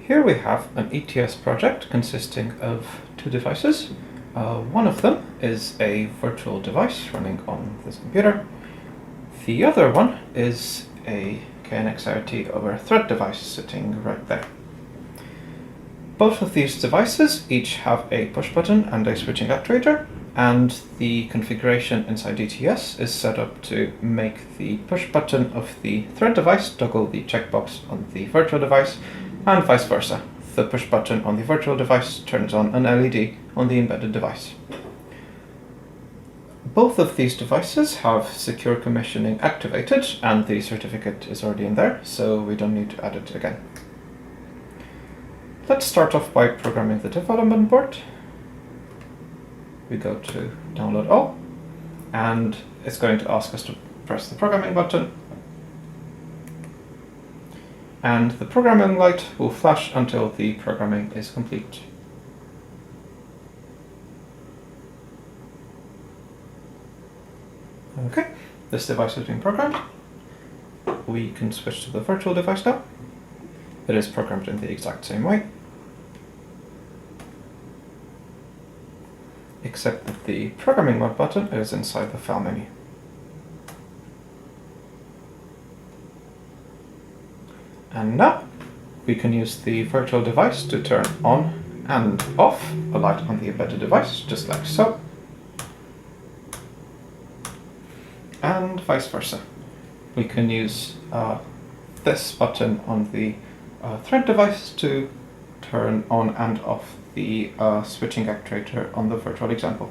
Here we have an ETS project consisting of two devices. One of them is a virtual device running on this computer. The other one is a KNX IoT over Thread device sitting right there. Both of these devices each have a push button and a switching actuator, and the configuration inside ETS is set up to make the push button of the Thread device toggle the checkbox on the virtual device, and vice versa. The push button on the virtual device turns on an LED on the embedded device. Both of these devices have secure commissioning activated, and the certificate is already in there, so we don't need to add it again. Let's start off by programming the development board. We go to download all, and it's going to ask us to press the programming button. And the programming light will flash until the programming is complete. Okay, this device has been programmed. We can switch to the virtual device now. It is programmed in the exact same way, except that the programming mode button is inside the file menu. And now we can use the virtual device to turn on and off a light on the embedded device, just like so. And vice versa. We can use this button on the Thread device to turn on and off the switching actuator on the virtual example.